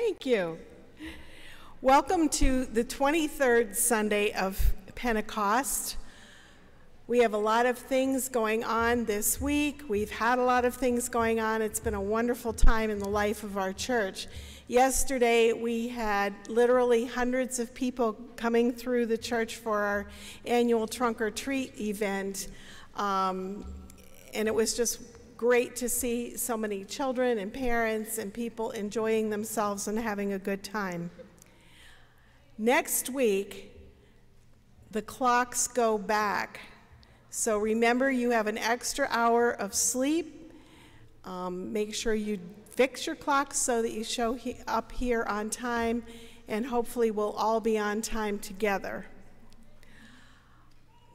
Thank you. Welcome to the 23rd Sunday of Pentecost. We have a lot of things going on this week. We've had a lot of things going on. It's been a wonderful time in the life of our church. Yesterday, we had literally hundreds of people coming through the church for our annual Trunk or Treat event. And it was just great to see so many children and parents and people enjoying themselves and having a good time. Next week, the clocks go back. So remember, you have an extra hour of sleep. Make sure you fix your clocks so that you show up here on time, and hopefully we'll all be on time together.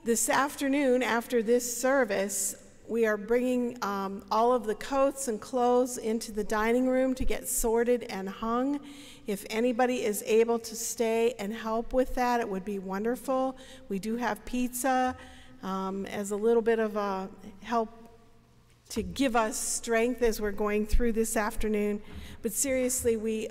This afternoon, after this service, we are bringing all of the coats and clothes into the dining room to get sorted and hung. If anybody is able to stay and help with that, it would be wonderful. We do have pizza as a little bit of a help to give us strength as we're going through this afternoon. But seriously, we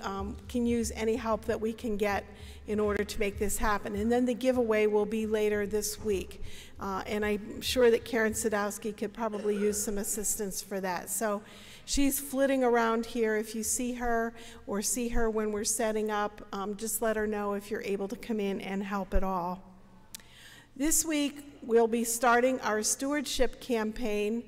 can use any help that we can get in order to make this happen. And then the giveaway will be later this week. And I'm sure that Karen Sadowski could probably use some assistance for that. So she's flitting around here. If you see her or see her when we're setting up, just let her know if you're able to come in and help at all. This week, we'll be starting our stewardship campaign.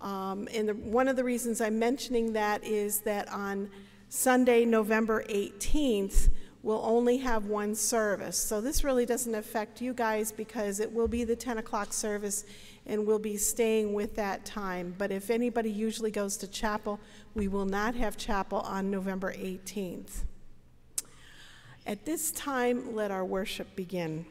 One of the reasons I'm mentioning that is that on Sunday, November 18th, we'll only have one service. So this really doesn't affect you guys because it will be the 10 o'clock service and we'll be staying with that time. But if anybody usually goes to chapel, we will not have chapel on November 18th. At this time, let our worship begin.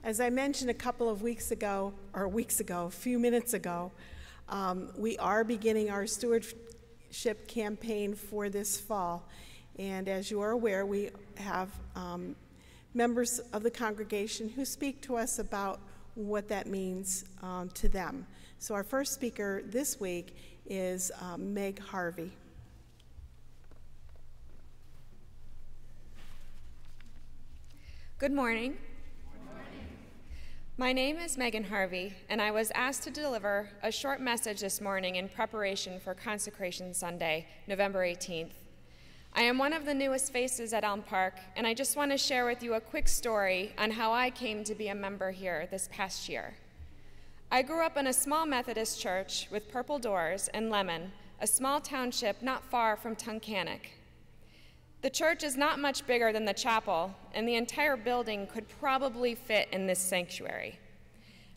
As I mentioned a few minutes ago, we are beginning our stewardship campaign for this fall. And as you are aware, we have members of the congregation who speak to us about what that means to them. So our first speaker this week is Meg Harvey. Good morning. My name is Megan Harvey, and I was asked to deliver a short message this morning in preparation for Consecration Sunday, November 18th. I am one of the newest faces at Elm Park, and I just want to share with you a quick story on how I came to be a member here this past year. I grew up in a small Methodist church with purple doors in Lemon, a small township not far from Tunkhannock. The church is not much bigger than the chapel, and the entire building could probably fit in this sanctuary.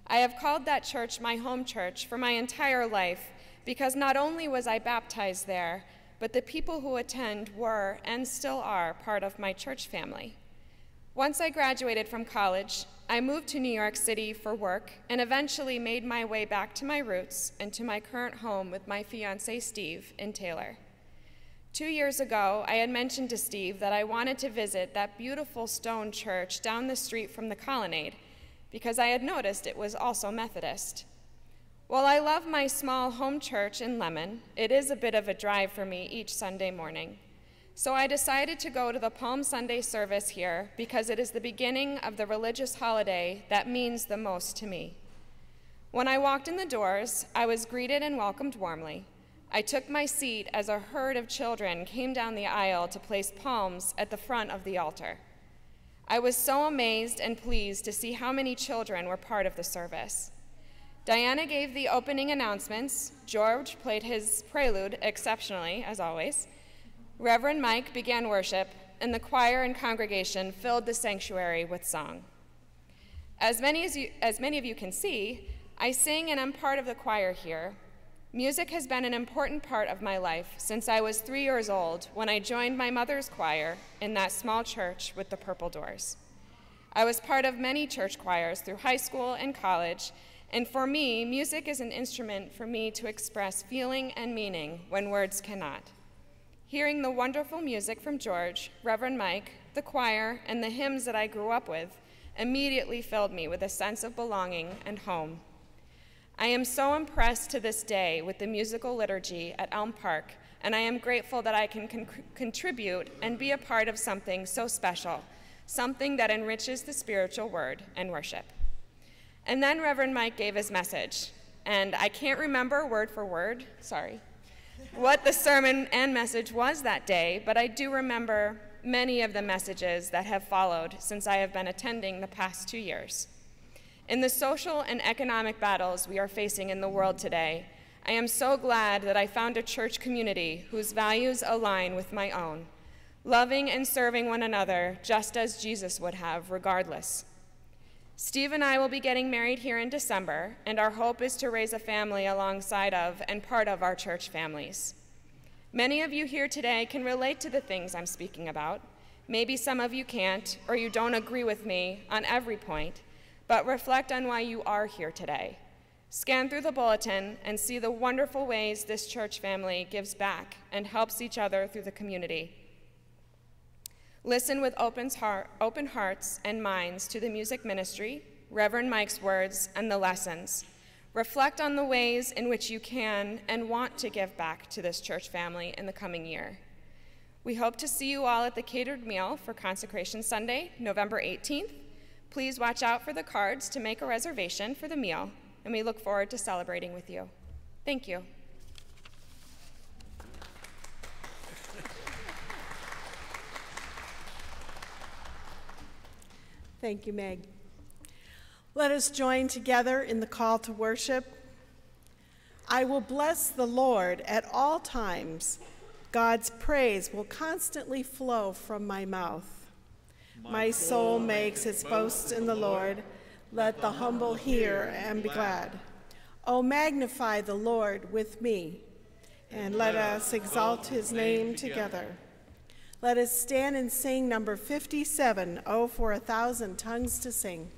I have called that church my home church for my entire life because not only was I baptized there, but the people who attend were and still are part of my church family. Once I graduated from college, I moved to New York City for work and eventually made my way back to my roots and to my current home with my fiancé, Steve, in Taylor. 2 years ago, I had mentioned to Steve that I wanted to visit that beautiful stone church down the street from the colonnade because I had noticed it was also Methodist. While I love my small home church in Lemon, it is a bit of a drive for me each Sunday morning. So I decided to go to the Palm Sunday service here because it is the beginning of the religious holiday that means the most to me. When I walked in the doors, I was greeted and welcomed warmly. I took my seat as a herd of children came down the aisle to place palms at the front of the altar. I was so amazed and pleased to see how many children were part of the service. Diana gave the opening announcements, George played his prelude exceptionally, as always, Reverend Mike began worship, and the choir and congregation filled the sanctuary with song. As many of you can see, I sing and am part of the choir here. Music has been an important part of my life since I was 3 years old when I joined my mother's choir in that small church with the purple doors. I was part of many church choirs through high school and college, and for me, music is an instrument for me to express feeling and meaning when words cannot. Hearing the wonderful music from George, Reverend Mike, the choir, and the hymns that I grew up with immediately filled me with a sense of belonging and home. I am so impressed to this day with the musical liturgy at Elm Park, and I am grateful that I can contribute and be a part of something so special, something that enriches the spiritual word and worship. And then Reverend Mike gave his message, and I can't remember word for word, what the sermon and message was that day, but I do remember many of the messages that have followed since I have been attending the past 2 years. In the social and economic battles we are facing in the world today, I am so glad that I found a church community whose values align with my own, loving and serving one another just as Jesus would have, regardless. Steve and I will be getting married here in December, and our hope is to raise a family alongside of and part of our church families. Many of you here today can relate to the things I'm speaking about. Maybe some of you can't, or you don't agree with me on every point, but reflect on why you are here today. Scan through the bulletin and see the wonderful ways this church family gives back and helps each other through the community. Listen with open hearts and minds to the music ministry, Reverend Mike's words, and the lessons. Reflect on the ways in which you can and want to give back to this church family in the coming year. We hope to see you all at the catered meal for Consecration Sunday, November 18th. Please watch out for the cards to make a reservation for the meal, and we look forward to celebrating with you. Thank you. Thank you, Meg. Let us join together in the call to worship. I will bless the Lord at all times. God's praise will constantly flow from my mouth. My soul makes its boast in the Lord. Let the humble hear and be glad. Oh, magnify the Lord with me, and let us exalt his name together. Let us stand and sing number 57, Oh, for 1,000 Tongues to Sing.